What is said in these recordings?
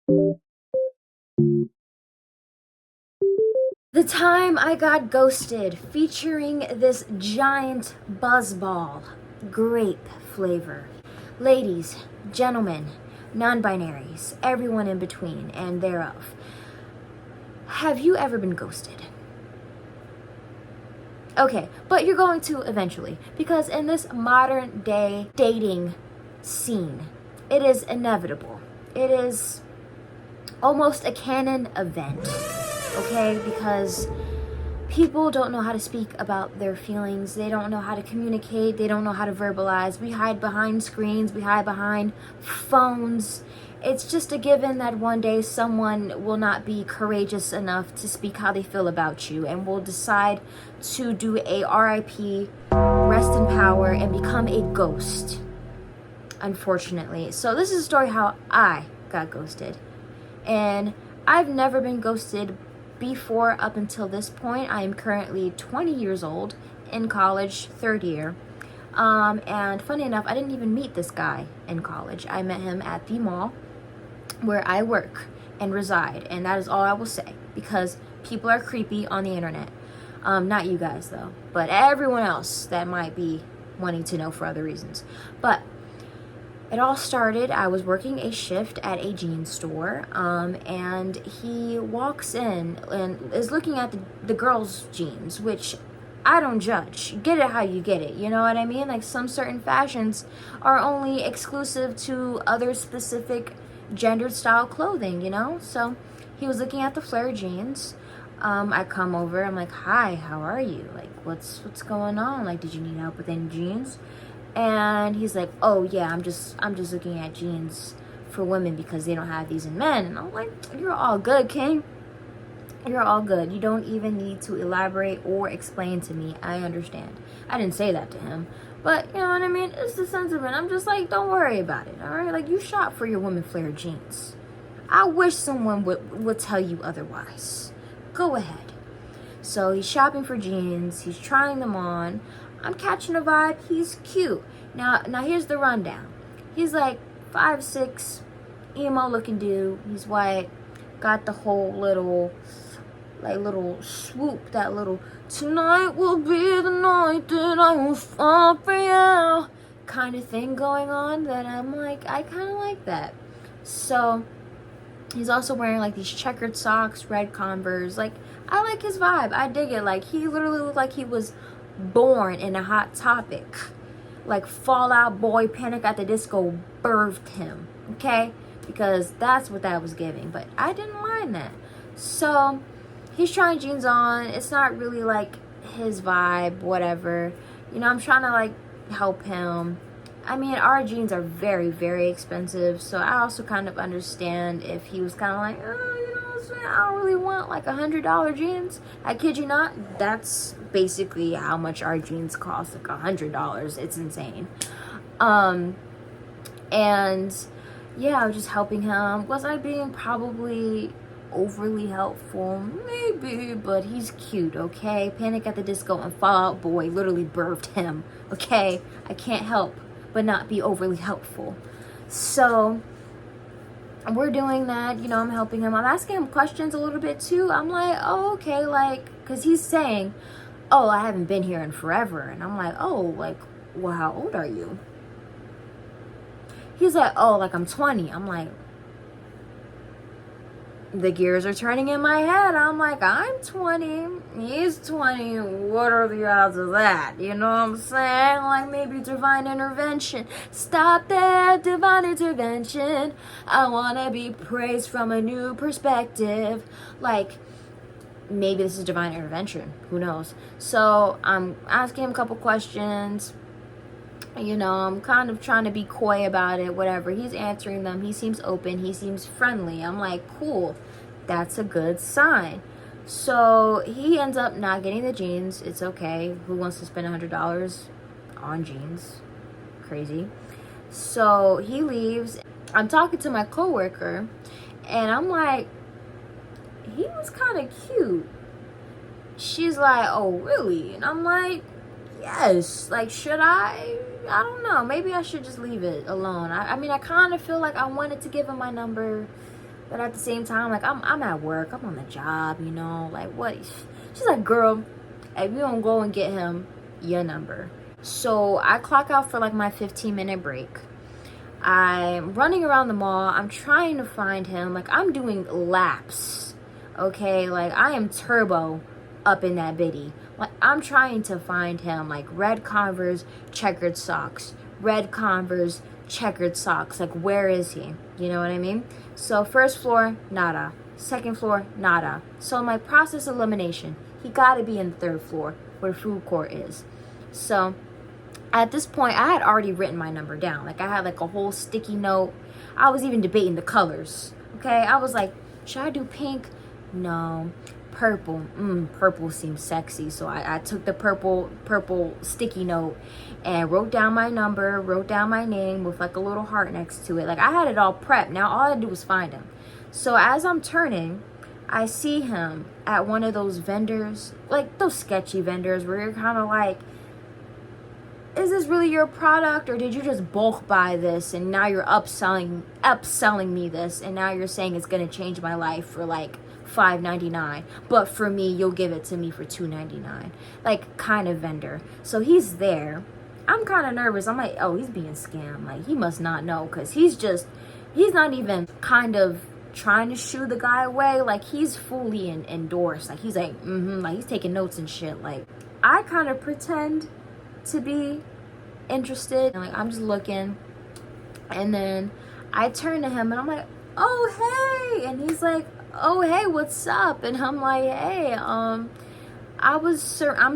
The time I got ghosted, featuring this giant buzzball, grape flavor. Ladies, gentlemen, non-binaries, everyone in between and thereof. Have you ever been ghosted? Okay, but you're going to eventually, because in this modern day dating scene, it is inevitable. It is almost a canon event, okay? Because people don't know how to speak about their feelings. They don't know how to communicate. They don't know how to verbalize. We hide behind screens. We hide behind phones. It's just a given that one day someone will not be courageous enough to speak how they feel about you and will decide to do a RIP, rest in power, and become a ghost, unfortunately. So this is a story how I got ghosted. And I've never been ghosted before up until this point. I am currently 20 years old, in college, third year. And funny enough, I didn't even meet this guy in college. I met him at the mall where I work and reside, and that is all I will say, because people are creepy on the internet. Not you guys though, but everyone else that might be wanting to know for other reasons. But it all started, I was working a shift at a jeans store, and he walks in and is looking at the girls' jeans, which I don't judge. Get it how you get it, you know what I mean? Like, some certain fashions are only exclusive to other specific gendered style clothing, you know? So he was looking at the flare jeans. I come over, I'm like, hi, how are you? Like, what's going on? Like, did you need help with any jeans? And he's like, oh yeah, I'm just looking at jeans for women because they don't have these in men. And I'm like, you're all good, King. You're all good. You don't even need to elaborate or explain to me. I understand. I didn't say that to him, but you know what I mean? It's the sentiment. I'm just like, don't worry about it, all right? Like, you shop for your women flare jeans. I wish someone would tell you otherwise. Go ahead. So he's shopping for jeans. He's trying them on. I'm catching a vibe. He's cute. Now here's the rundown. He's like 5'6", emo looking dude. He's white. Got the whole little swoop, that little "tonight will be the night that I will fall for you" kind of thing going on, that I'm like, I kind of like that. So he's also wearing like these checkered socks, red Converse. Like, I like his vibe. I dig it. Like, he literally looked like he was born in a Hot Topic. Like, Fall Out Boy, Panic at the Disco birthed him, okay? Because that's what that was giving. But I didn't mind that. So he's trying jeans on. It's not really like his vibe, whatever. You know, I'm trying to like help him. I mean, our jeans are very, very expensive, so I also kind of understand if he was kind of like, oh, you know what I'm saying, I don't really want like $100 jeans. I kid you not, that's basically how much our jeans cost, like $100. It's insane. And yeah, I was just helping him. Was I being probably overly helpful? Maybe, but he's cute, okay? Panic at the Disco and Fall Out Boy literally birthed him, okay? I can't help but not be overly helpful. So we're doing that, you know, I'm helping him. I'm asking him questions a little bit too. I'm like, oh, okay, like, because he's saying, oh, I haven't been here in forever. And I'm like, oh, like, well, how old are you? He's like, oh, like, I'm 20. I'm like, the gears are turning in my head. I'm like, I'm 20, he's 20, what are the odds of that? You know what I'm saying? Like, maybe divine intervention. Stop there, divine intervention. I want to be praised from a new perspective. Like, maybe this is divine intervention. Who knows? So I'm asking him a couple questions. You know, I'm kind of trying to be coy about it, whatever. He's answering them. He seems open. He seems friendly. I'm like, cool. That's a good sign. So he ends up not getting the jeans. It's okay. Who wants to spend $100 on jeans? Crazy. So he leaves. I'm talking to my coworker, and I'm like, he was kind of cute. She's like, oh, really? And I'm like, yes. Like, should I don't know. Maybe I should just leave it alone. I mean, I kind of feel like I wanted to give him my number, But at the same time, like, I'm at work, I'm on the job, you know, like, what? She's like, girl, if you don't go and get him, your number. So I clock out for like my 15-minute break. I'm running around the mall. I'm trying to find him. Like, I'm doing laps. Okay, like, I am turbo up in that bitty. Like, I'm trying to find him. Like, red Converse, checkered socks. Red Converse, checkered socks. Like, where is he? You know what I mean? So first floor, nada. Second floor, nada. So my process elimination, he got to be in the third floor where the food court is. So at this point, I had already written my number down. Like, I had like a whole sticky note. I was even debating the colors. Okay, I was like, should I do pink? No. Purple. Purple seems sexy. So I took the purple sticky note and wrote down my number, wrote down my name with like a little heart next to it. Like, I had it all prepped. Now all I had to do was find him. So as I'm turning, I see him at one of those vendors, like those sketchy vendors where you're kind of like, is this really your product, or did you just bulk buy this and now you're upselling me this, and now you're saying it's gonna change my life for like $5.99, but for me you'll give it to me for $2.99, like, kind of vendor. So he's there. I'm kind of nervous. I'm like, oh, he's being scammed. Like, he must not know, because he's not even kind of trying to shoo the guy away. Like, he's fully endorsed. Like, he's like, like, he's taking notes and shit. Like, I kind of pretend to be interested, and like, I'm just looking, and then I turn to him and I'm like, oh, hey. And he's like, oh, hey, what's up? And I'm like, hey, I'm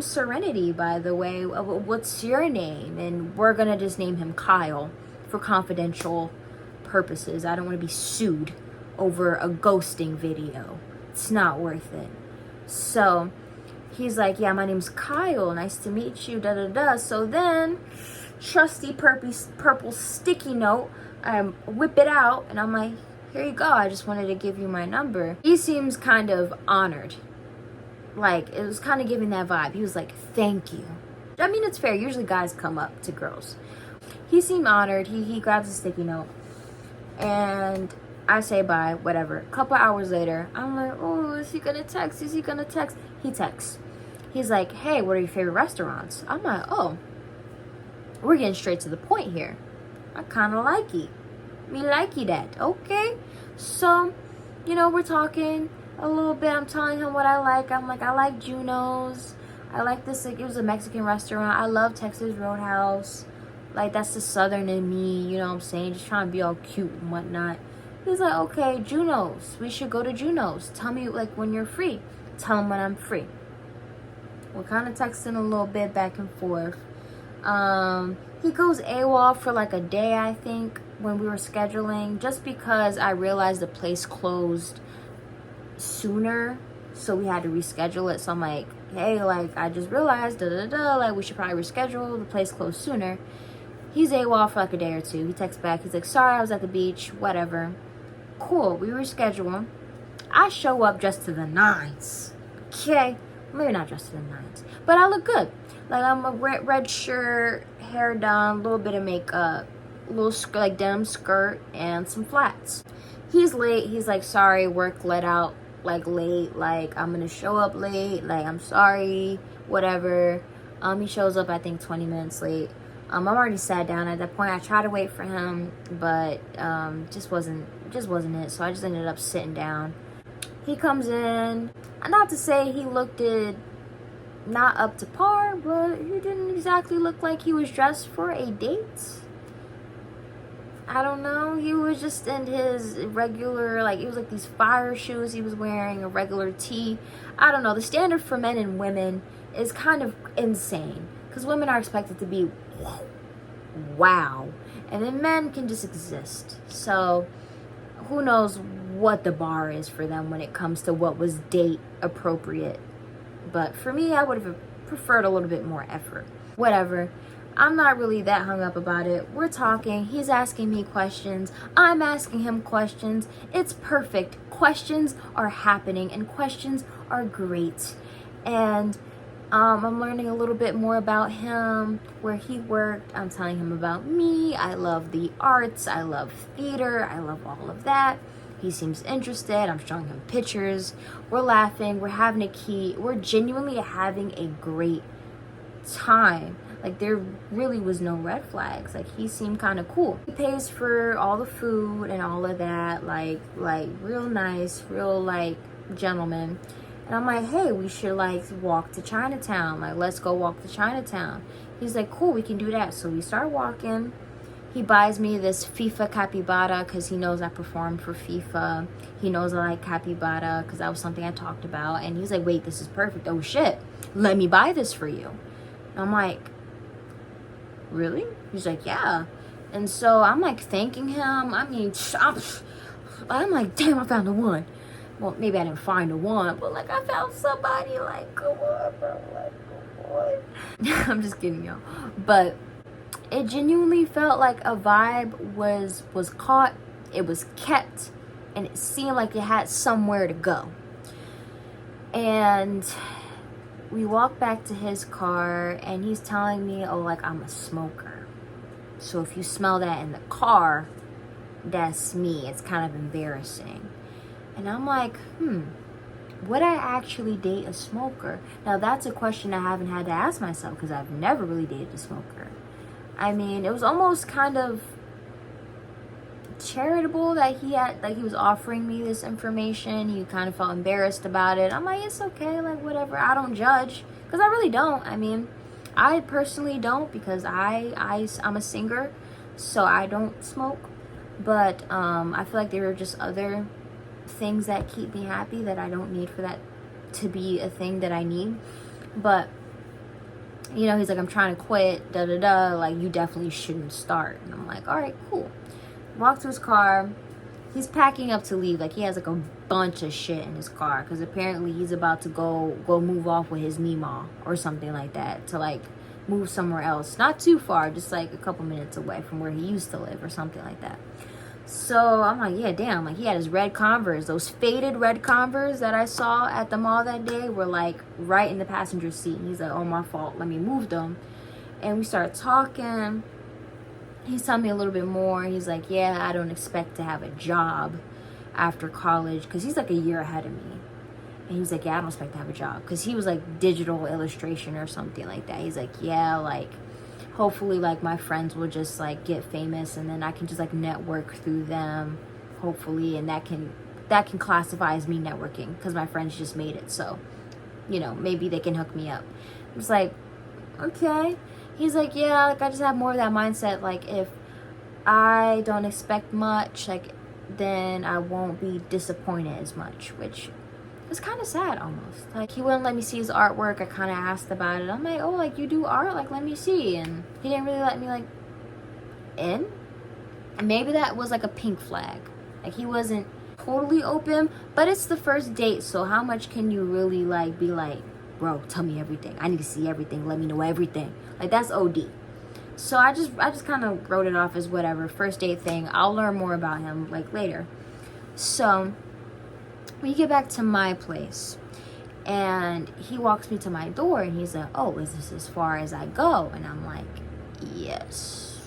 Serenity, by the way. What's your name? And we're gonna just name him Kyle for confidential purposes. I don't want to be sued over a ghosting video. It's not worth it. So he's like, yeah, my name's Kyle. Nice to meet you, da-da-da. So then, trusty purple sticky note, I whip it out, and I'm like, here you go. I just wanted to give you my number. He seems kind of honored. Like, it was kind of giving that vibe. He was like, thank you. I mean, it's fair. Usually guys come up to girls. He seemed honored. He grabs a sticky note, and I say bye, whatever. A couple hours later, I'm like, oh, is he gonna text? Is he gonna text? He texts. He's like, hey, what are your favorite restaurants? I'm like, oh, we're getting straight to the point here. I kind of like it. Me likey that. Okay. So, you know, we're talking a little bit. I'm telling him what I like. I'm like, I like Juno's. I like this. Like, it was a Mexican restaurant. I love Texas Roadhouse. Like, that's the southern in me. You know what I'm saying? Just trying to be all cute and whatnot. He's like, okay, Juno's. We should go to Juno's. Tell me, like, when you're free. Tell him when I'm free. We're kind of texting a little bit back and forth. He goes AWOL for like a day, I think, when we were scheduling, just because I realized the place closed sooner, so we had to reschedule it. So I'm like, hey, like, I just realized, like, we should probably reschedule. The place closed sooner. He's AWOL for like a day or two. He texts back. He's like, sorry, I was at the beach, whatever. Cool, we reschedule. I show up dressed to the nines. Okay, maybe not dressed to the nines, but I look good. Like, I'm a red shirt, hair done, a little bit of makeup, little like denim skirt, and some flats. He's late. He's like, sorry, work let out like late. Like, I'm gonna show up late. Like, I'm sorry, whatever. He shows up, I think, 20 minutes late. I'm already sat down at that point. I tried to wait for him, but just wasn't it. So I just ended up sitting down. He comes in. Not to say he looked it not up to par, but he didn't exactly look like he was dressed for a date. I don't know. He was just in his regular, like, it was like these fire shoes he was wearing, a regular tee. I don't know. The standard for men and women is kind of insane, because women are expected to be wow, and then men can just exist. So who knows what the bar is for them when it comes to what was date appropriate. But for me, I would have preferred a little bit more effort. Whatever. I'm not really that hung up about it. We're talking. He's asking me questions. I'm asking him questions. It's perfect. Questions are happening, and questions are great. And I'm learning a little bit more about him, where he worked. I'm telling him about me. I love the arts. I love theater. I love all of that. He seems interested. I'm showing him pictures. We're laughing. We're genuinely having a great time. Like, there really was no red flags. Like, he seemed kind of cool. He pays for all the food and all of that. Like real nice, real, like, gentleman. And I'm like, hey, we should, like, walk to Chinatown. Like, let's go walk to Chinatown. He's like, cool, we can do that. So we start walking. He buys me this FIFA capybara because he knows I performed for FIFA. He knows I like capybara because that was something I talked about. And he's like, wait, this is perfect. Oh, shit. Let me buy this for you. And I'm like, really? He's like, yeah. And so I'm, like, thanking him. I mean, I'm like, damn, I found the one. Well, maybe I didn't find the one, but, like, I found somebody. Like, come on, bro. Like, come on. I'm just kidding, y'all. But it genuinely felt like a vibe was caught, it was kept, and it seemed like it had somewhere to go. And we walk back to his car, and he's telling me, oh, like, I'm a smoker. So if you smell that in the car, that's me. It's kind of embarrassing. And I'm like, would I actually date a smoker? Now, that's a question I haven't had to ask myself because I've never really dated a smoker. I mean, it was almost kind of charitable that he was offering me this information. He kind of felt embarrassed about it. I'm like, it's okay, like, whatever. I don't judge, because I really don't. I mean, I personally don't, because I'm a singer, so I don't smoke. But I feel like there are just other things that keep me happy that I don't need for that to be a thing that I need. But you know, he's like, I'm trying to quit, like, you definitely shouldn't start. And I'm like, all right, cool. Walk to his car. He's packing up to leave. Like, he has, like, a bunch of shit in his car, because apparently he's about to go move off with his Mima or something like that, to, like, move somewhere else. Not too far, just, like, a couple minutes away from where he used to live or something like that. So I'm like, yeah, damn. Like, he had his red Converse. Those faded red Converse that I saw at the mall that day were, like, right in the passenger seat. And he's like, oh, my fault. Let me move them. And we start talking. He's telling me a little bit more. He's like, yeah, I don't expect to have a job after college, because he's, like, a year ahead of me. And he's like, yeah, I don't expect to have a job, because he was, like, digital illustration or something like that. He's like, yeah, like, hopefully, like, my friends will just, like, get famous, and then I can just, like, network through them, hopefully, and that can classify as me networking, because my friends just made it. So, you know, maybe they can hook me up. It's like, okay. He's like, yeah, like, I just have more of that mindset, like, if I don't expect much, like, then I won't be disappointed as much, which is kind of sad almost. Like, he wouldn't let me see his artwork. I kind of asked about it. I'm like, oh, like, you do art? Like, let me see. And he didn't really let me, like, in. And maybe that was, like, a pink flag. Like, he wasn't totally open, but it's the first date, so how much can you really, like, be like, bro, tell me everything. I need to see everything. Let me know everything. Like, that's OD. So I just kind of wrote it off as whatever, first date thing. I'll learn more about him, like, later. So we get back to my place, and he walks me to my door, and he's like, oh, is this as far as I go? And I'm like, yes.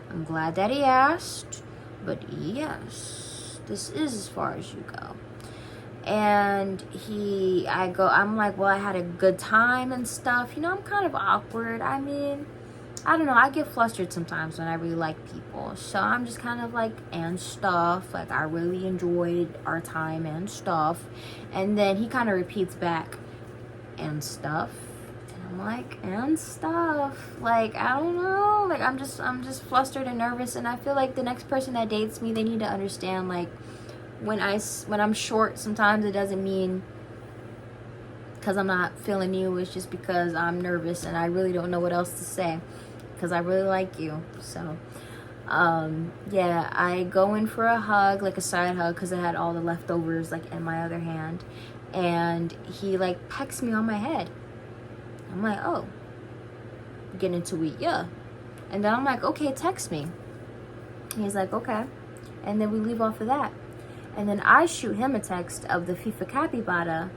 I'm glad that he asked, but yes, this is as far as you go. And I'm like, well, I had a good time and stuff. You know, I'm kind of awkward. I mean, I don't know, I get flustered sometimes when I really like people. So I'm just kind of like, and stuff. Like, I really enjoyed our time and stuff. And then he kind of repeats back, and stuff. And I'm like, and stuff. Like, I don't know. Like, I'm just flustered and nervous. And I feel like the next person that dates me, they need to understand, like, when I'm short, sometimes it doesn't mean because I'm not feeling you. It's just because I'm nervous and I really don't know what else to say, because I really like you. So yeah, I go in for a hug, like a side hug, because I had all the leftovers, like, in my other hand. And he, like, pecks me on my head. I'm like, oh, getting into it, yeah. And then I'm like, okay, text me. He's like, okay. And then we leave off of that. And then I shoot him a text of the FIFA capybara,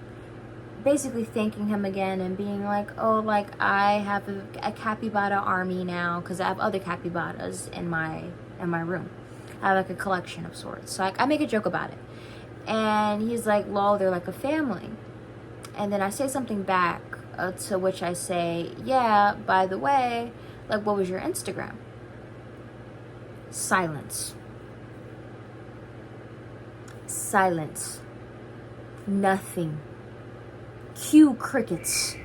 basically thanking him again and being like, oh, like, I have a capybara army now, because I have other capybaras in my room. I have like a collection of sorts. So I make a joke about it. And he's like, lol, they're like a family. And then I say something back, to which I say, yeah, by the way, like, what was your Instagram? Silence. Silence. Nothing. Cue crickets.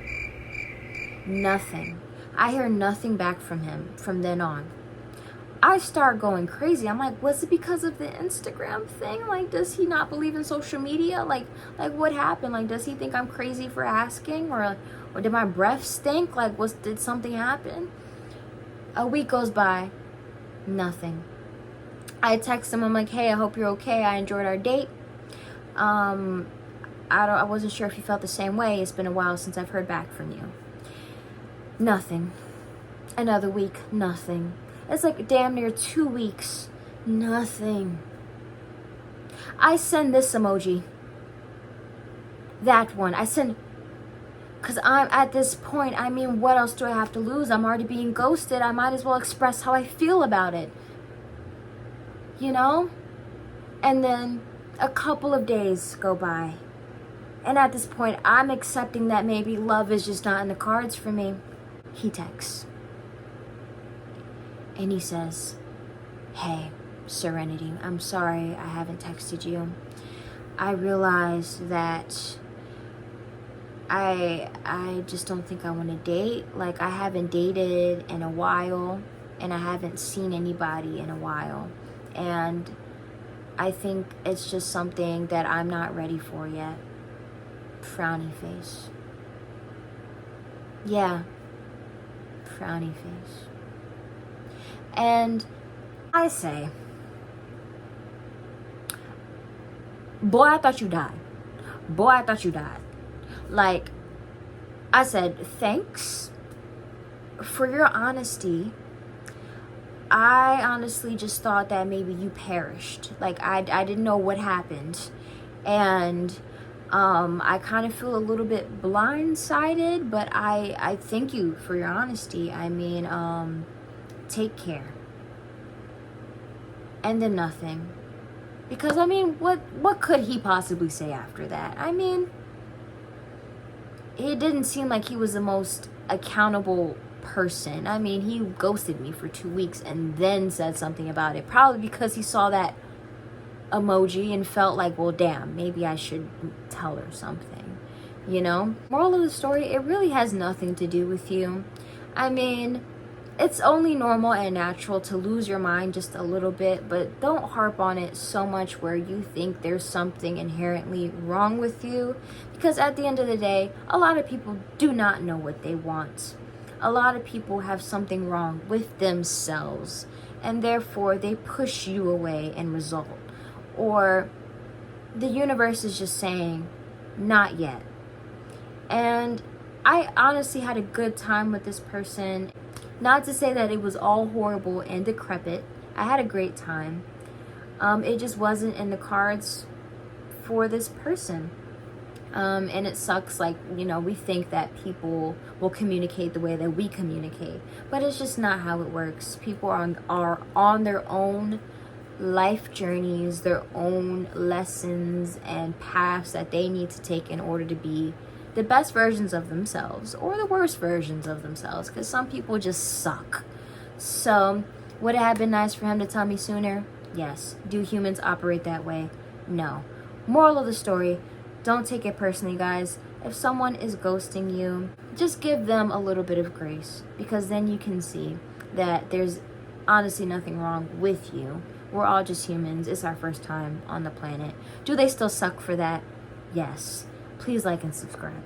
Nothing. I hear nothing back from him from then on. I start going crazy. I'm like, was it because of the Instagram thing? Like, does he not believe in social media? Like what happened? Like, does he think I'm crazy for asking? Or did my breath stink? Like, did something happen? A week goes by. Nothing. I text him. I'm like, hey, I hope you're okay. I enjoyed our date. I wasn't sure if you felt the same way. It's been a while since I've heard back from you. Nothing. Another week. Nothing. It's like damn near 2 weeks. Nothing. I send this emoji. That one. I send... Because I'm at this point, I mean, what else do I have to lose? I'm already being ghosted. I might as well express how I feel about it. You know? And then a couple of days go by. And at this point, I'm accepting that maybe love is just not in the cards for me. He texts. And he says, hey, Serenity, I'm sorry I haven't texted you. I realize that I just don't think I want to date. Like, I haven't dated in a while, and I haven't seen anybody in a while. And I think it's just something that I'm not ready for yet. Frowny face. Yeah. Frowny face. And I say, boy, I thought you died. Boy, I thought you died. Like, I said, thanks for your honesty. I honestly just thought that maybe you perished. Like, I didn't know what happened. And I kind of feel a little bit blindsided, but I thank you for your honesty. I mean, take care. And then nothing. Because, I mean, what could he possibly say after that? I mean, it didn't seem like he was the most accountable person. I mean, he ghosted me for 2 weeks and then said something about it. Probably because he saw that emoji and felt like, well, damn, maybe I should tell her something. You know? Moral of the story, it really has nothing to do with you. I mean, it's only normal and natural to lose your mind just a little bit, but don't harp on it so much where you think there's something inherently wrong with you, because at the end of the day, a lot of people do not know what they want. A lot of people have something wrong with themselves, and therefore they push you away and result. Or the universe is just saying, not yet. And I honestly had a good time with this person. Not to say that it was all horrible and decrepit. I had a great time. It just wasn't in the cards for this person. And it sucks, like, you know, we think that people will communicate the way that we communicate. But it's just not how it works. People are on their own life journeys, their own lessons and paths that they need to take in order to be the best versions of themselves or the worst versions of themselves, because some people just suck. So would it have been nice for him to tell me sooner? Yes. Do humans operate that way? No. Moral of the story, don't take it personally, guys. If someone is ghosting you, just give them a little bit of grace, because then you can see that there's honestly nothing wrong with you. We're all just humans. It's our first time on the planet. Do they still suck for that? Yes. Please like and subscribe.